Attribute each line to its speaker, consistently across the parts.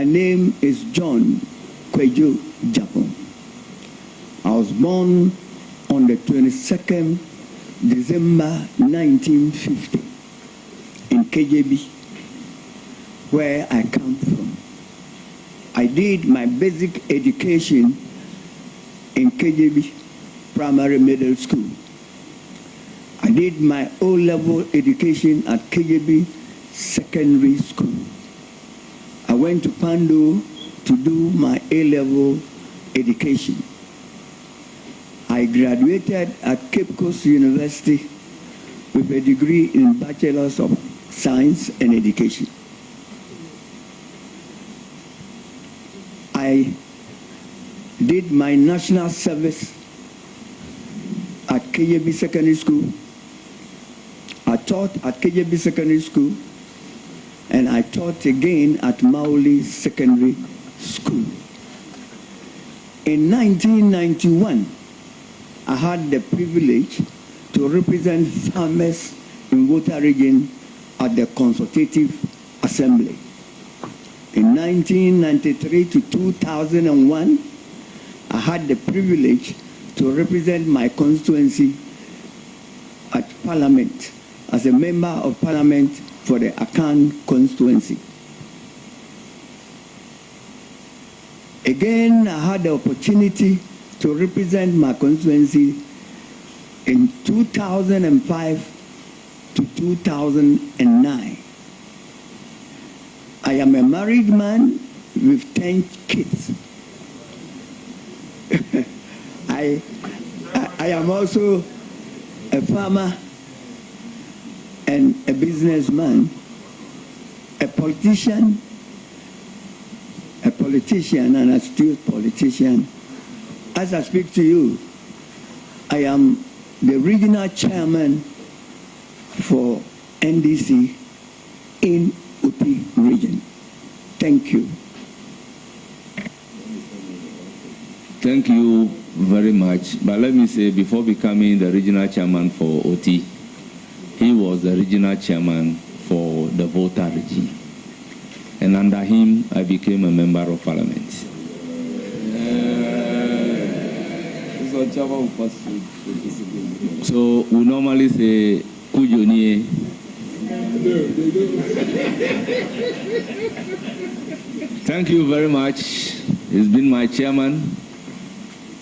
Speaker 1: My name is John Kwadwo Gyapong. I was born on the 22nd December 1950 in KJB, where I come from. I did my basic education in KJB Primary Middle School. I did my O-level education at KJB Secondary School. I went to Pando to do my A-level education. I graduated at Cape Coast University with a degree in Bachelor's of Science and Education. I did my national service at KJB Secondary School. I taught at KJB Secondary School, and I taught again at Maoli Secondary School. In 1991, I had the privilege to represent farmers in Oti Region at the Consultative Assembly. In 1993 to 2001, I had the privilege to represent my constituency at Parliament as a member of Parliament for the Akan constituency. Again, I had the opportunity to represent my constituency in 2005 to 2009. I am a married man with 10 kids. I am also a farmer and a businessman, a politician and a still politician. As I speak to you, I am the regional chairman for NDC in Oti Region. Thank you.
Speaker 2: Thank you very much. But let me say, before becoming the regional chairman for Oti, he was the regional chairman for the Oti Region. And under him, I became a member of Parliament. So we normally say, Kujonie. Thank you very much. He's been my chairman.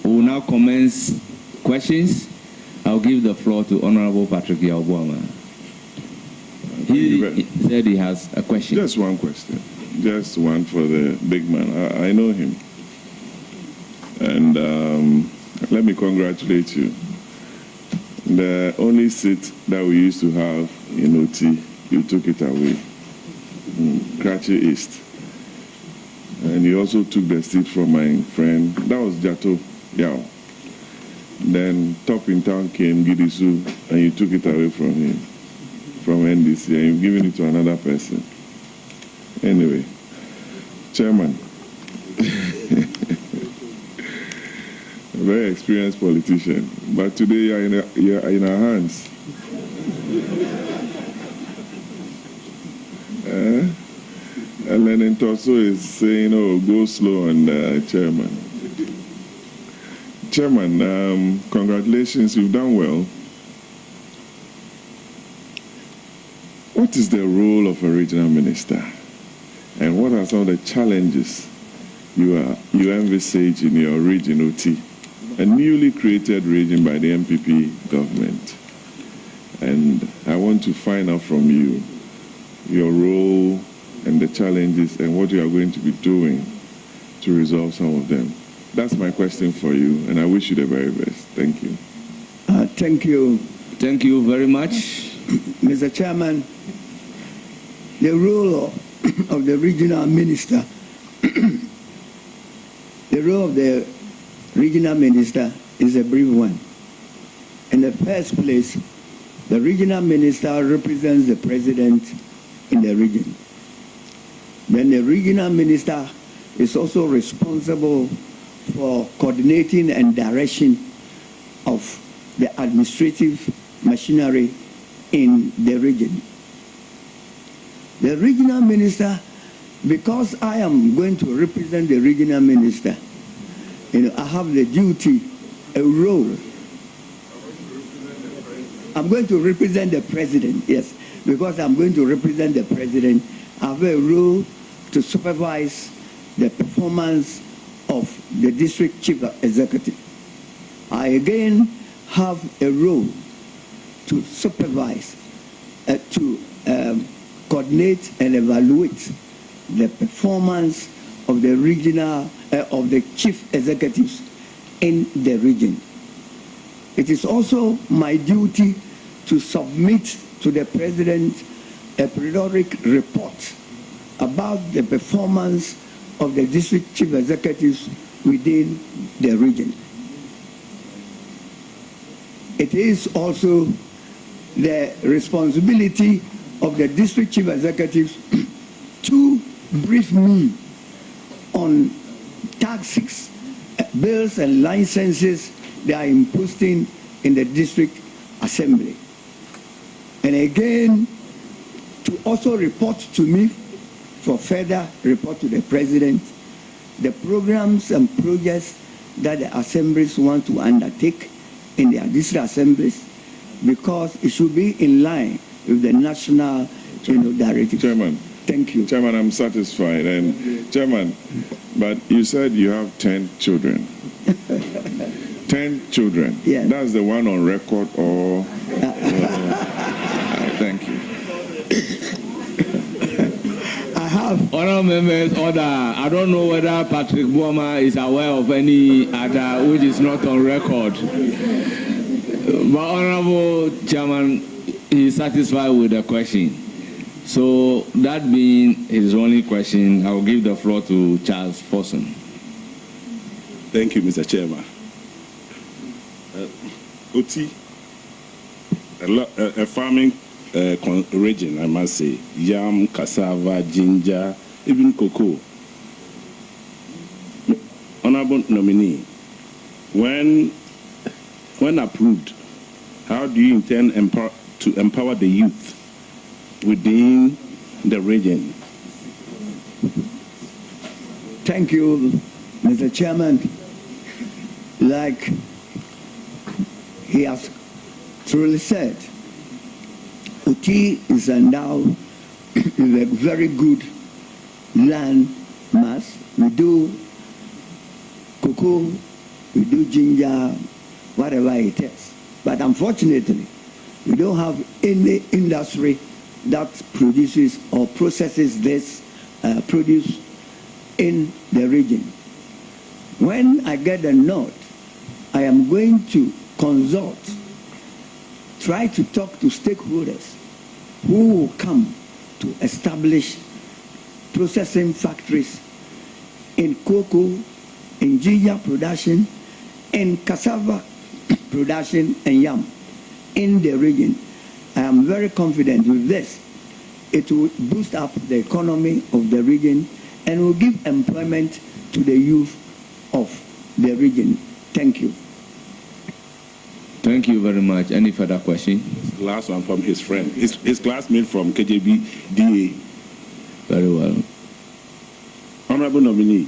Speaker 2: We will now commence questions. I'll give the floor to Honorable Patrick Yaobuama. He said he has a question.
Speaker 3: Just one question. Just one for the big man. I know him. And let me congratulate you. The only seat that we used to have in Oti, you took it away. Krachi East. And you also took the seat from my friend. That was Jato Yao. Then Top in Town came, Gidisu, and you took it away from him, from NDC, and you've given it to another person. Anyway, Chairman, a very experienced politician, but today you're in our hands. And Lenin Toso is saying, oh, go slow on the Chairman. Chairman, congratulations, you've done well. What is the role of a regional minister? And what are some of the challenges you envisage in your region, Oti, a newly created region by the MPP government? And I want to find out from you your role and the challenges and what you are going to be doing to resolve some of them. That's my question for you, and I wish you the very best. Thank you.
Speaker 1: Thank you.
Speaker 2: Thank you very much.
Speaker 1: Mr. Chairman, the role of the regional minister, the role of the regional minister is a brief one. In the first place, the regional minister represents the president in the region. Then the regional minister is also responsible for coordinating and direction of the administrative machinery in the region. The regional minister because I am going to represent the regional minister, I have the duty, a role. I'm going to represent the president, yes, because I'm going to represent the president. I have a role to supervise the performance of the district chief executive. I again have a role to supervise, to coordinate and evaluate the performance of the regional, of the chief executives in the region. It is also my duty to submit to the president a periodic report about the performance of the district chief executives within the region. It is also the responsibility of the district chief executives to brief me on taxes, bills and licenses they are imposing in the district assembly. And again, to also report to me for further report to the president, the programs and projects that the assemblies want to undertake in their district assemblies, because it should be in line with the national directive.
Speaker 3: Chairman.
Speaker 1: Thank you.
Speaker 3: Chairman, I'm satisfied. And Chairman, but you said you have 10 children. 10 children.
Speaker 1: Yes.
Speaker 3: That's the one on record, or thank you.
Speaker 1: I have.
Speaker 2: Honourable members, order. I don't know whether Patrick Buoma is aware of any other which is not on record. But Honourable Chairman, he is satisfied with the question. So that being his only question, I will give the floor to Charles Forson.
Speaker 4: Thank you, Mr. Chairman. Oti, a farming region, I must say, yam, cassava, ginger, even cocoa. Honorable nominee, when approved, how do you intend to empower the youth within the region?
Speaker 1: Thank you, Mr. Chairman. Like he has truly said, Oti is endowed with a very good land mass. We do cocoa, we do ginger, whatever it is. But unfortunately, we don't have any industry that produces or processes this produce in the region. When I get the nod, I am going to consult, try to talk to stakeholders who will come to establish processing factories in cocoa, in ginger production, in cassava production and yam in the region. I am very confident with this. It will boost up the economy of the region and will give employment to the youth of the region. Thank you.
Speaker 2: Thank you very much. Any further question?
Speaker 4: Last one from his friend, his classmate from KJB DA.
Speaker 2: Very well.
Speaker 4: Honorable nominee,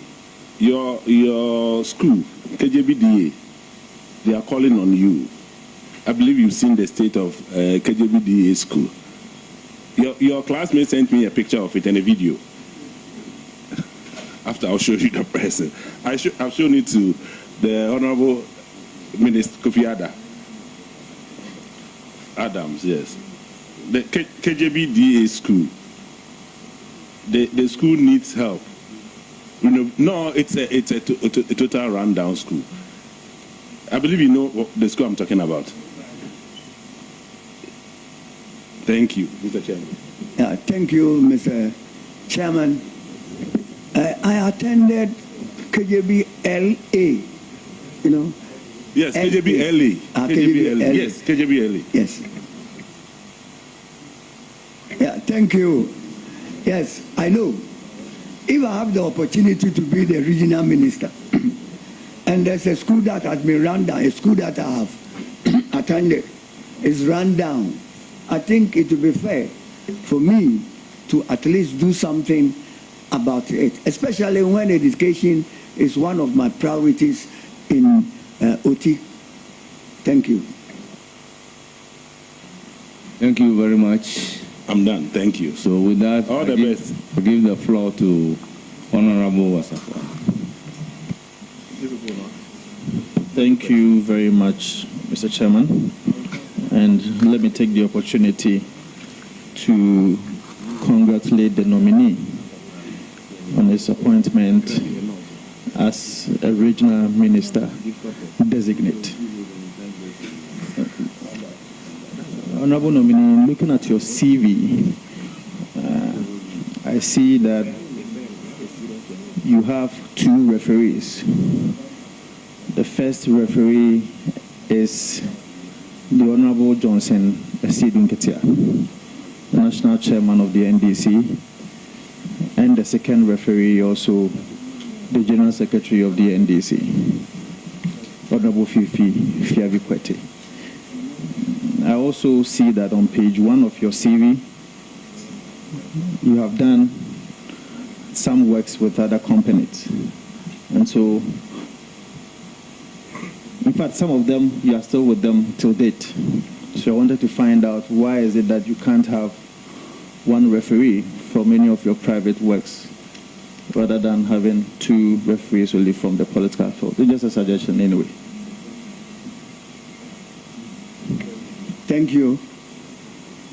Speaker 4: your school, KJB DA, they are calling on you. I believe you've seen the state of KJB DA school. Your classmate sent me a picture of it and a video. After I'll show you the person. I've shown it to the Honorable Minister Kofi Adams, yes. The KJB DA school. The school needs help. No, it's a total rundown school. I believe you know what the school I'm talking about. Thank you, Mr. Chairman.
Speaker 1: Thank you, Mr. Chairman. I attended KJB LA,
Speaker 4: Yes, KJB LA. KJB LA. Yes, KJB LA.
Speaker 1: Yes. Yeah, thank you. Yes, I know. If I have the opportunity to be the regional minister, and there's a school that has been run down, a school that I have attended is run down, I think it would be fair for me to at least do something about it, especially when education is one of my priorities in Oti. Thank you.
Speaker 2: Thank you very much.
Speaker 4: I'm done. Thank you.
Speaker 2: So with that,
Speaker 4: All the best.
Speaker 2: I give the floor to Honorable Wasafa.
Speaker 5: Thank you very much, Mr. Chairman. And let me take the opportunity to congratulate the nominee on his appointment as a regional minister designate. Honorable nominee, looking at your CV, I see that you have 2 referees. The first referee is the Honorable Johnson Esidun Ketia, the National Chairman of the NDC, and the second referee also the General Secretary of the NDC, Honorable Fifi Fiavikwete. I also see that on page 1 of your CV, you have done some works with other companies. And so, in fact, some of them, you are still with them till date. So I wanted to find out why is it that you can't have one referee for many of your private works rather than having 2 referees only from the political field. It's just a suggestion anyway.
Speaker 1: Thank you,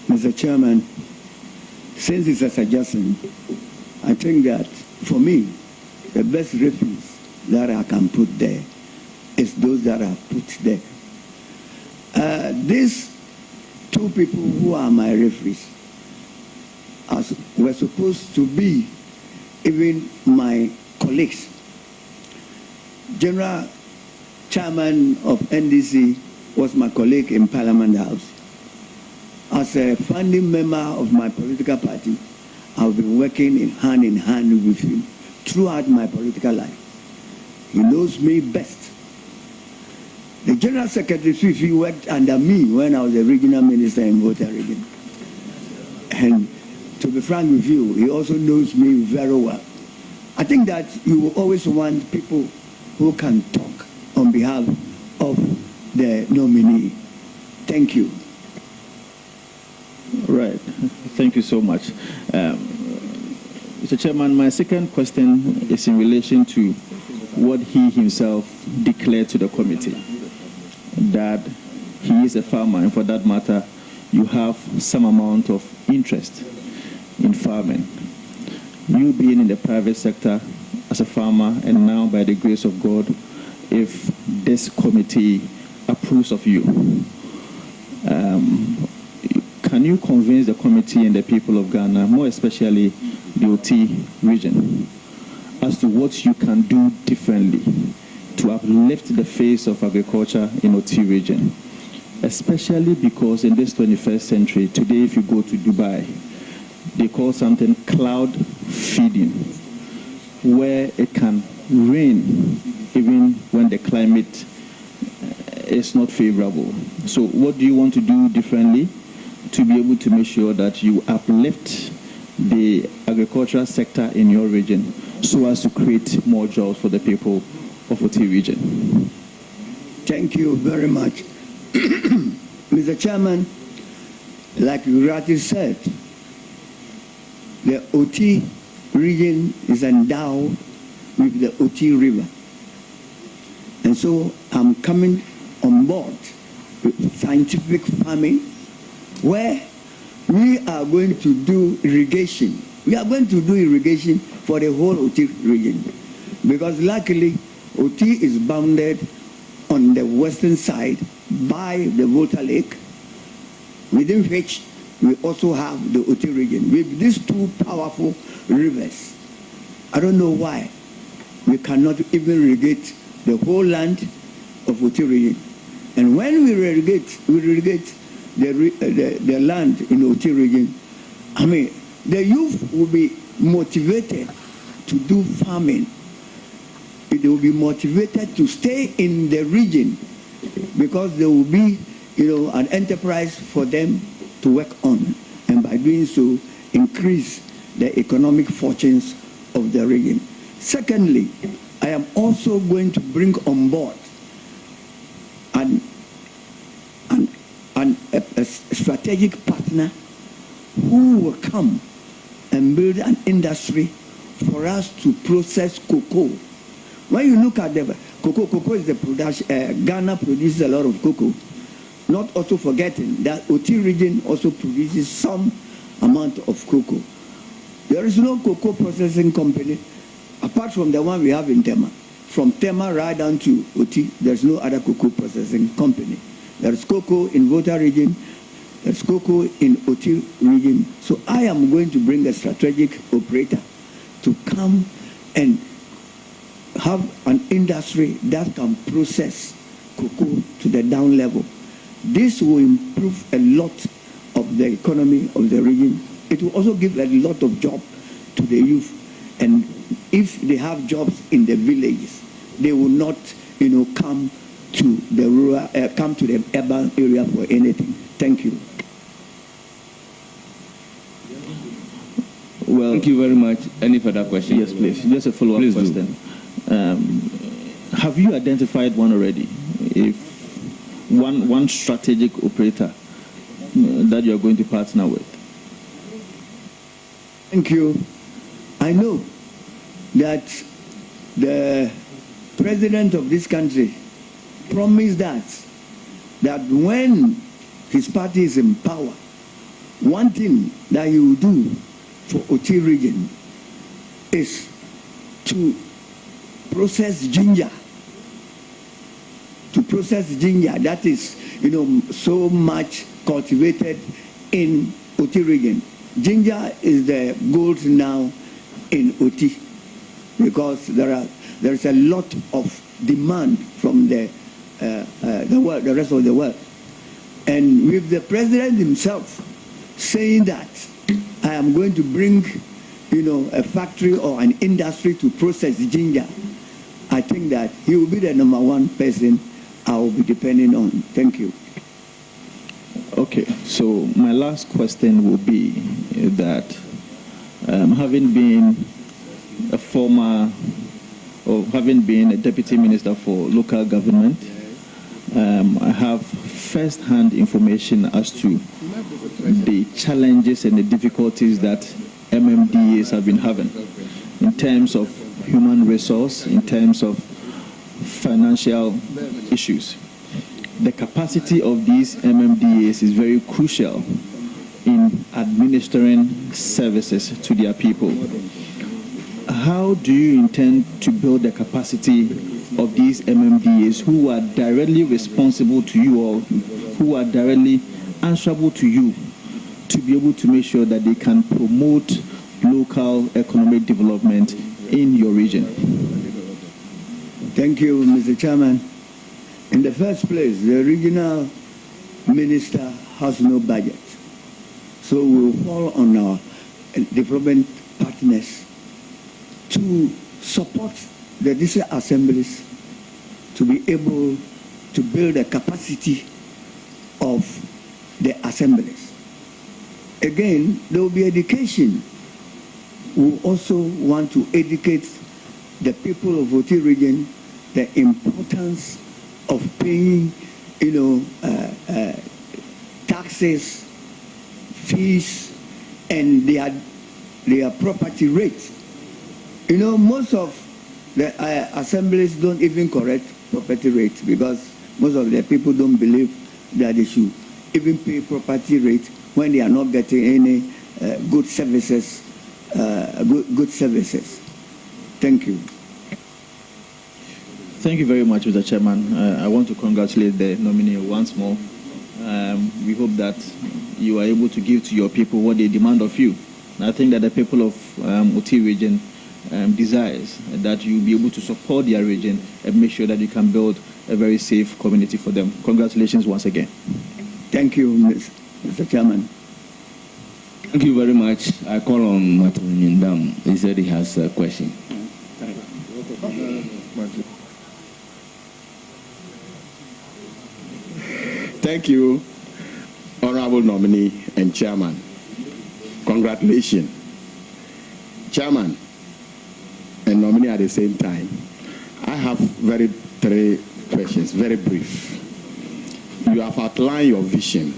Speaker 1: Mr. Chairman. Since it's a suggestion, I think that for me, the best referees that I can put there is those that are put there. These 2 people who are my referees were supposed to be even my colleagues. General Chairman of NDC was my colleague in Parliament House. As a founding member of my political party, I've been working in hand with him throughout my political life. He knows me best. The General Secretary, he worked under me when I was a regional minister in Oti Region. And to be frank with you, he also knows me very well. I think that you will always want people who can talk on behalf of the nominee. Thank you.
Speaker 5: Right. Thank you so much. Mr. Chairman, my second question is in relation to what he himself declared to the committee, that he is a farmer, and for that matter, you have some amount of interest in farming. You being in the private sector as a farmer, and now by the grace of God, if this committee approves of you, can you convince the committee and the people of Ghana, more especially the Oti region, as to what you can do differently to uplift the face of agriculture in Oti region? Especially because in this 21st century, today if you go to Dubai, they call something cloud feeding, where it can rain even when the climate is not favorable. So what do you want to do differently to be able to make sure that you uplift the agricultural sector in your region so as to create more jobs for the people of Oti region?
Speaker 1: Thank you very much. Mr. Chairman, like you rightly said, the Oti region is endowed with the Oti River. And so I'm coming on board with scientific farming, where we are going to do irrigation. We are going to do irrigation for the whole Oti region, because luckily Oti is bounded on the western side by the Volta Lake, within which we also have the Oti region. With these 2 powerful rivers, I don't know why we cannot even irrigate the whole land of Oti region. And when we irrigate the land in Oti region, I mean, the youth will be motivated to do farming. They will be motivated to stay in the region, because there will be, an enterprise for them to work on, and by doing so, increase the economic fortunes of the region. Secondly, I am also going to bring on board a strategic partner who will come and build an industry for us to process cocoa. When you look at the cocoa is the production. Ghana produces a lot of cocoa. Not also forgetting that Oti region also produces some amount of cocoa. There is no cocoa processing company apart from the one we have in Tema. From Tema right down to Oti, there's no other cocoa processing company. There's cocoa in Oti region. There's cocoa in Oti region. So I am going to bring a strategic operator to come and have an industry that can process cocoa to the down level. This will improve a lot of the economy of the region. It will also give a lot of job to the youth. And if they have jobs in the villages, they will not, come to the rural, come to the urban area for anything. Thank you.
Speaker 2: Well, thank you very much. Any further questions?
Speaker 5: Yes, please. Just a follow-up question. Have you identified one already? If one strategic operator that you are going to partner with?
Speaker 1: Thank you. I know that the president of this country promised that when his party is in power, one thing that he will do for Oti region is to process ginger. To process ginger that is, so much cultivated in Oti region. Ginger is the gold now in Oti because there is a lot of demand from the world, the rest of the world. And with the president himself saying that I am going to bring, a factory or an industry to process ginger, I think that he will be the number one person I will be depending on. Thank you.
Speaker 5: Okay, so my last question will be that having been a former, or having been a deputy minister for local government, I have first-hand information as to the challenges and the difficulties that MMDAs have been having in terms of human resource, in terms of financial issues. The capacity of these MMDAs is very crucial in administering services to their people. How do you intend to build the capacity of these MMDAs who are directly responsible to you or who are directly answerable to you to be able to make sure that they can promote local economic development in your region?
Speaker 1: Thank you, Mr. Chairman. In the first place, the regional minister has no budget. So we will call on our development partners to support the district assemblies to be able to build a capacity of the assemblies. Again, there will be education. We also want to educate the people of Oti region the importance of paying, taxes, fees, and their property rates. Most of the assemblies don't even correct property rates because most of the people don't believe that they should even pay property rate when they are not getting any good services. Good services. Thank you.
Speaker 5: Thank you very much, Mr. Chairman. I want to congratulate the nominee once more. We hope that you are able to give to your people what they demand of you. And I think that the people of Oti region desires that you be able to support their region and make sure that you can build a very safe community for them. Congratulations once again.
Speaker 1: Thank you, Mr. Chairman.
Speaker 2: Thank you very much. I call on Matun Ndam. He said he has a question.
Speaker 4: Thank you, Honorable Nominee and Chairman. Congratulations. Chairman, and nominee at the same time. I have three questions, very brief. You have outlined your vision,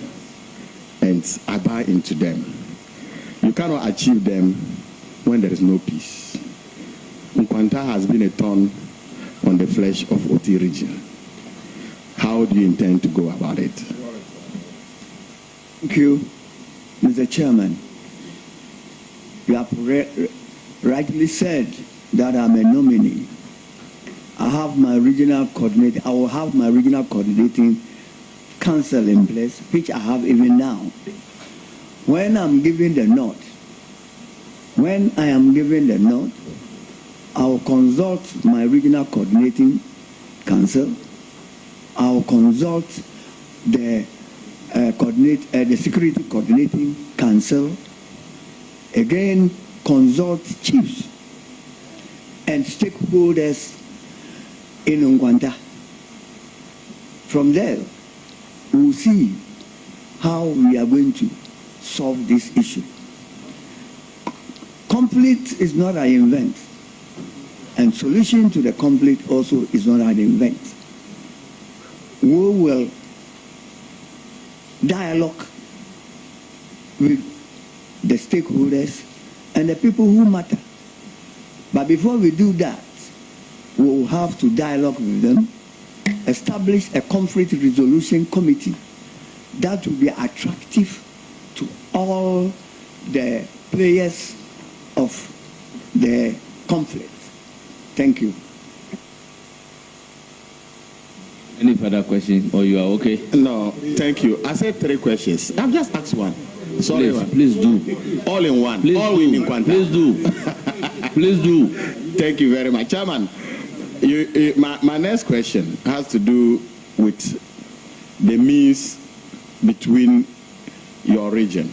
Speaker 4: and I buy into them. You cannot achieve them when there is no peace. Nkwanta has been a thorn on the flesh of Oti Region. How do you intend to go about it?
Speaker 1: Thank you, Mr. Chairman. You have rightly said that I'm a nominee. I have my regional coordinator. I will have my regional coordinating council in place, which I have even now. When I'm giving the nod, when I am giving the nod, I will consult my regional coordinating council. I will consult the the security coordinating council. Again, consult chiefs and stakeholders in Nkwanta. From there, we will see how we are going to solve this issue. Conflict is not an event, and solution to the conflict also is not an event. We will dialogue with the stakeholders and the people who matter. But before we do that, we will have to dialogue with them, establish a conflict resolution committee that will be attractive to all the players of the conflict. Thank you.
Speaker 2: Any further questions, or you are okay?
Speaker 4: No, thank you. I said three questions. I've just asked one. Sorry,
Speaker 2: please do.
Speaker 4: All in one.
Speaker 2: Please
Speaker 4: all
Speaker 2: do.
Speaker 4: in Nkwanta.
Speaker 2: Please do. Please do.
Speaker 4: Thank you very much. Chairman, my next question has to do with the means between your region.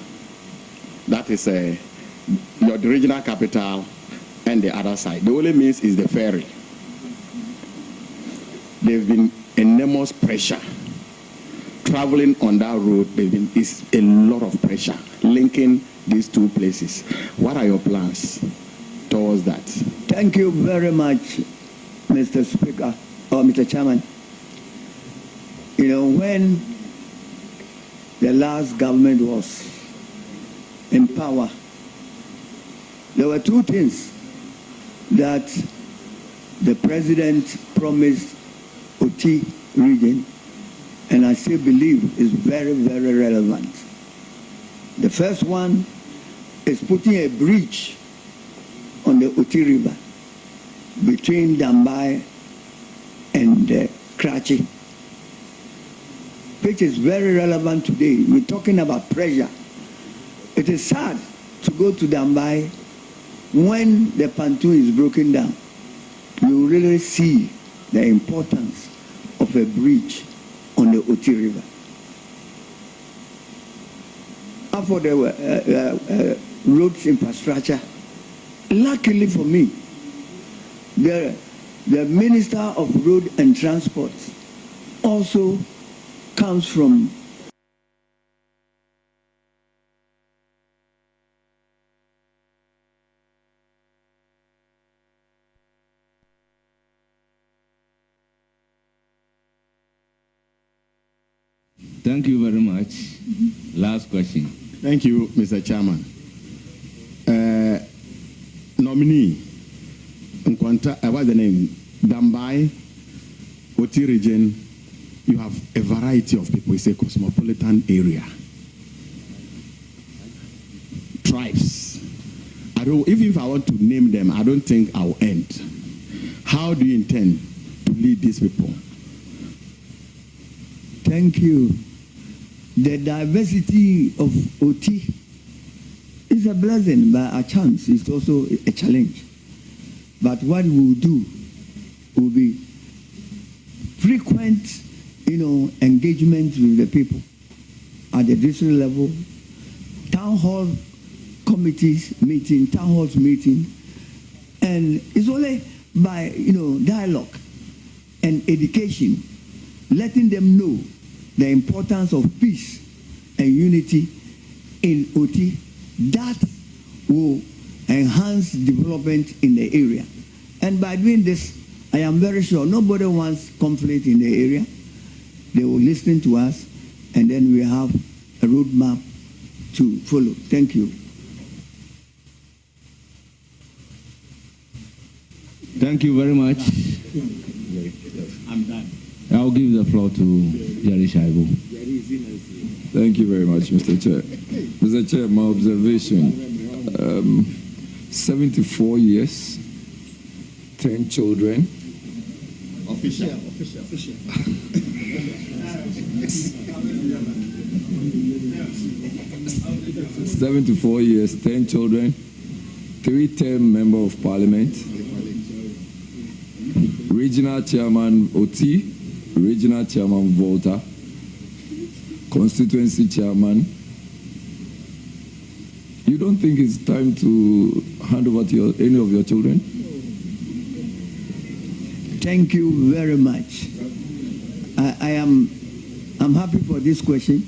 Speaker 4: That is your regional capital and the other side. The only means is the ferry. There's been enormous pressure. Traveling on that road, is a lot of pressure linking these two places. What are your plans towards that?
Speaker 1: Thank you very much, Mr. Speaker, or Mr. Chairman. You know, when the last government was in power, there were two things that the president promised Oti Region, and I still believe is very, very relevant. The first one is putting a bridge on the Oti River between Dambai and Krachi, which is very relevant today. We're talking about pressure. It is sad to go to Dambai when the pontoon is broken down. You really see the importance of a bridge on the Oti River. As for the roads infrastructure, luckily for me, the Minister of Road and Transport also comes from
Speaker 2: Thank you very much. Last question.
Speaker 4: Thank you, Mr. Chairman. Nominee, Nkwanta, what's the name? Dambai, Oti Region, you have a variety of people. It's a cosmopolitan area. Tribes. If I want to name them, I don't think I'll end. How do you intend to lead these people?
Speaker 1: Thank you. The diversity of Oti is a blessing, but a chance is also a challenge. But what we will do will be frequent, engagement with the people at the district level, town hall committees meeting, town halls meeting, and it's only by dialogue and education, letting them know the importance of peace and unity in Oti, that will enhance development in the area. And by doing this, I am very sure nobody wants conflict in the area. They will listen to us, and then we have a roadmap to follow. Thank you.
Speaker 2: Thank you very much.
Speaker 1: I'm done.
Speaker 2: I'll give the floor to Jerry Shaibu.
Speaker 6: Thank you very much, Mr. Chair. Mr. Chair, my observation, 74 years, 10 children. Official. 74 years, 10 children, 3-term member of parliament, regional chairman Oti, regional chairman Volta, constituency chairman. You don't think it's time to hand over to any of your children?
Speaker 1: Thank you very much. I'm happy for this question,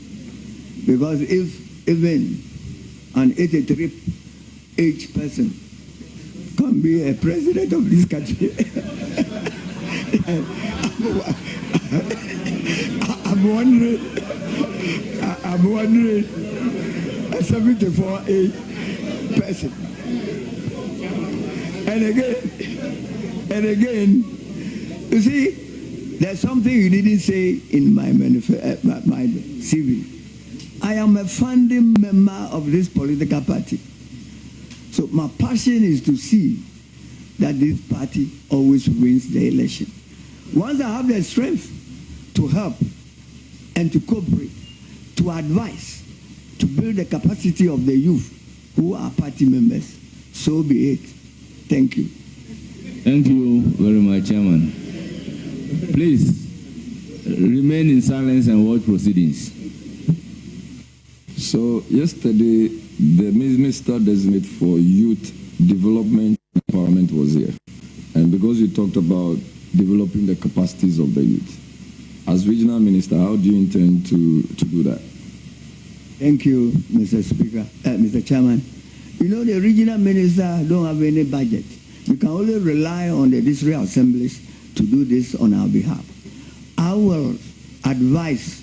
Speaker 1: because if even an 83 age person can be a president of this country, I'm wondering a 74 age person. And again, you see, there's something you didn't say in my CV. I am a founding member of this political party. So my passion is to see that this party always wins the election. Once I have the strength to help and to cooperate, to advise, to build the capacity of the youth who are party members, so be it. Thank you.
Speaker 2: Thank you very much, Chairman. Please remain in silence and watch proceedings.
Speaker 6: So yesterday, the Minister Designate for Youth Development and Empowerment was here. And because you talked about developing the capacities of the youth, as regional minister, how do you intend to do that?
Speaker 1: Thank you, Mr. Speaker, Mr. Chairman. You know, the regional minister don't have any budget. We can only rely on the district assemblies to do this on our behalf. I will advise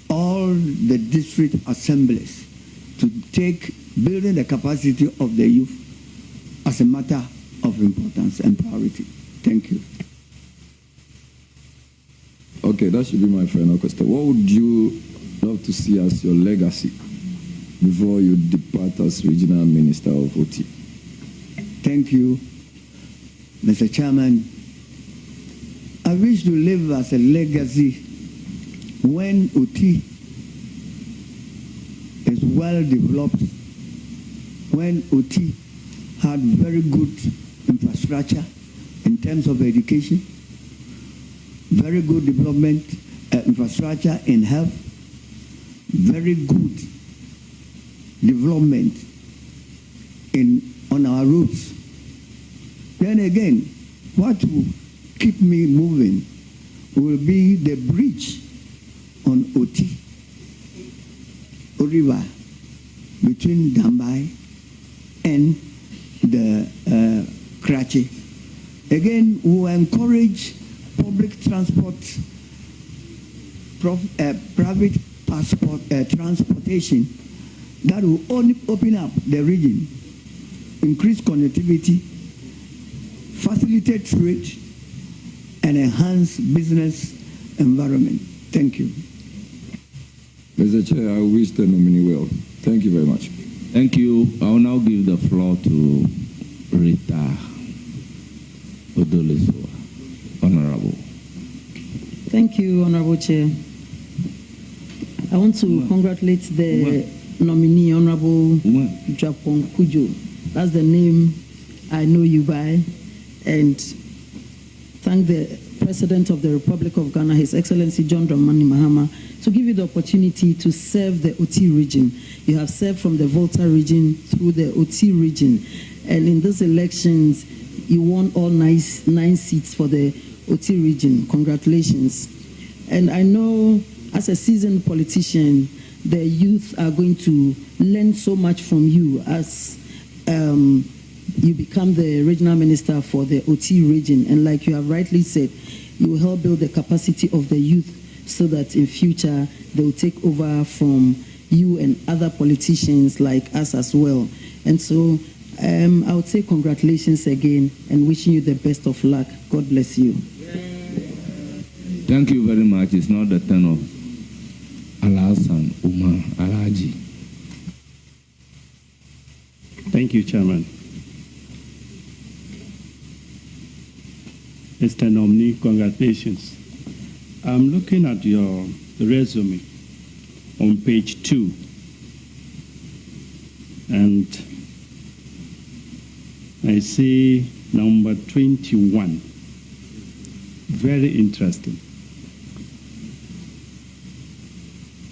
Speaker 1: all the district assemblies to take building the capacity of the youth as a matter of importance and priority. Thank you.
Speaker 6: Okay, that should be my final question. What would you love to see as your legacy before you depart as regional minister of Oti?
Speaker 1: Thank you, Mr. Chairman. I wish to live as a legacy when Oti is well developed, when Oti had very good infrastructure in terms of education, very good development, infrastructure in health, very good development on our roads. Then again, what will keep me moving will be the bridge on Oti River between Dambai and the Karachi. Again, we will encourage public transport, private transportation that will only open up the region, increase connectivity, facilitate trade, and enhance business environment. Thank you.
Speaker 6: Mr. Chair, I wish the nominee well. Thank you very much.
Speaker 2: Thank you. I will now give the floor to Rita Odoleso, Honorable.
Speaker 7: Thank you, Honorable Chair. I want to congratulate the nominee, Honorable Gyapong Kwadwo. That's the name I know you by. And thank the President of the Republic of Ghana, His Excellency John Dramani Mahama, to give you the opportunity to serve the Oti region. You have served from the Volta region through the Oti region. And in these elections, you won all nine seats for the Oti region. Congratulations. And I know as a seasoned politician, the youth are going to learn so much from you as you become the regional minister for the Oti region. And like you have rightly said, you will help build the capacity of the youth so that in future they will take over from you and other politicians like us as well. And so I would say congratulations again and wishing you the best of luck. God bless you.
Speaker 2: Thank you very much. It's not the turn of Alasan Umar Alaji.
Speaker 8: Thank you, Chairman. Mr. Nominee, congratulations. I'm looking at your resume on page 2, and I see number 21. Very interesting.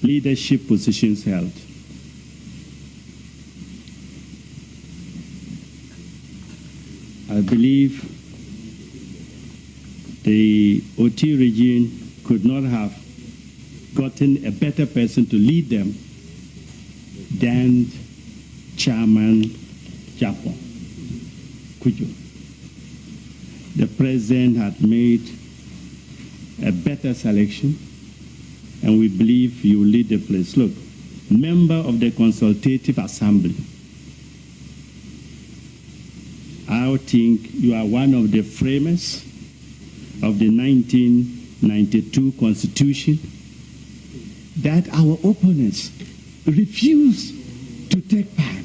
Speaker 8: Leadership positions held. I believe the Oti region could not have gotten a better person to lead them than Chairman Gyapong Kwadwo. The president had made a better selection, and we believe you will lead the place. Look, member of the Consultative Assembly, I think you are one of the framers of the 1992 Constitution that our opponents refuse to take part.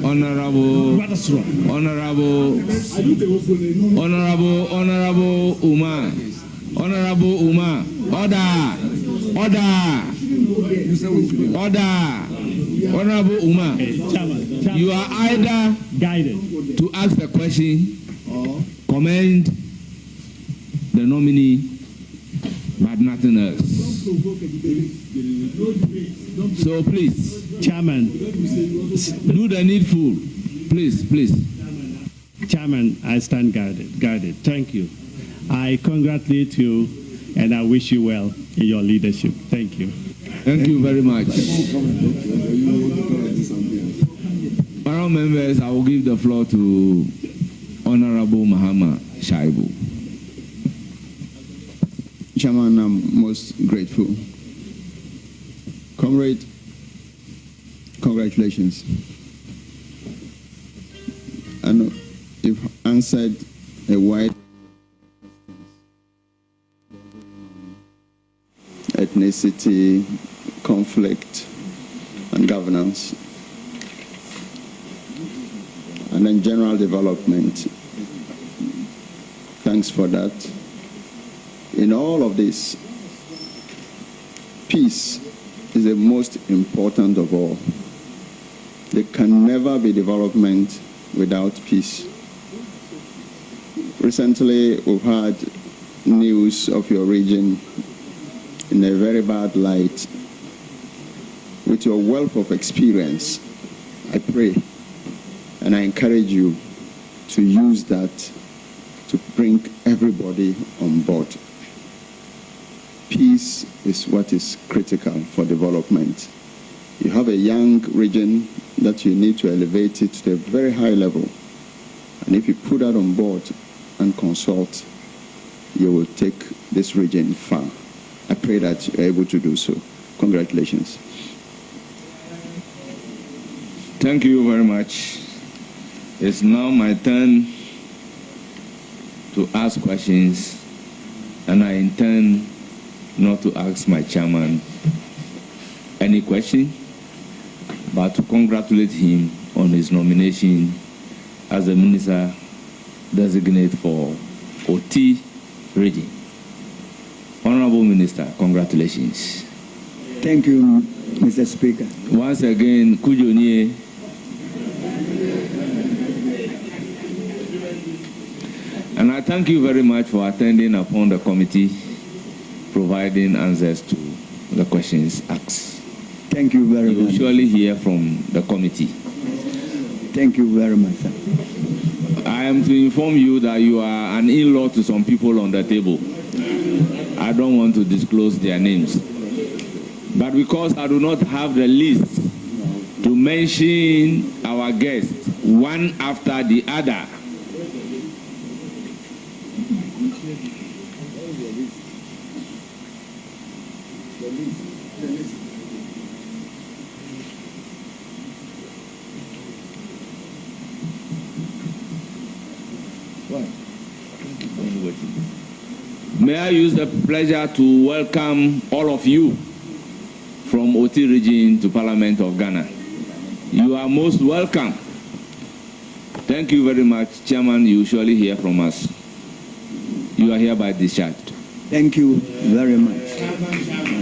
Speaker 2: Honorable Umar, order. Honorable Umar, you are either
Speaker 8: guided
Speaker 2: to ask the question or commend the nominee, but nothing else. So please,
Speaker 8: Chairman,
Speaker 2: do the needful. Please.
Speaker 8: Chairman, I stand guided. Thank you. I congratulate you and I wish you well in your leadership. Thank you.
Speaker 2: Thank you very much. Honourable members, I will give the floor to Honourable Mahama Shaibu.
Speaker 1: Chairman, I'm most grateful. Comrade, congratulations. I know you've answered a wide ethnicity, conflict, and governance, and then general development. Thanks for that. In all of this, peace is the most important of all. There can never be development without peace. Recently, we've had news of your region in a very bad light. With your wealth of experience, I pray and I encourage you to use that to bring everybody on board. Peace is what is critical for development. You have a young region that you need to elevate it to a very high level. And if you put that on board and consult, you will take this region far. I pray that you're able to do so. Congratulations.
Speaker 2: Thank you very much. It's now my turn to ask questions, and I intend not to ask my chairman any question, but to congratulate him on his nomination as the minister designate for Oti Region. Honorable Minister, congratulations.
Speaker 1: Thank you, Mr. Speaker.
Speaker 2: Once again, Kujonye. And I thank you very much for attending upon the committee, providing answers to the questions asked.
Speaker 1: Thank you very
Speaker 2: You will
Speaker 1: much.
Speaker 2: surely hear from the committee.
Speaker 1: Thank you very much, sir.
Speaker 2: I am to inform you that you are an in-law to some people on the table. I don't want to disclose their names. But because I do not have the list to mention, I our guests, one after the other. May I use the pleasure to welcome all of you from Oti Region to Parliament of Ghana. You are most welcome. Thank you very much. Chairman, you surely hear from us. You are hereby discharged.
Speaker 1: Thank you very much.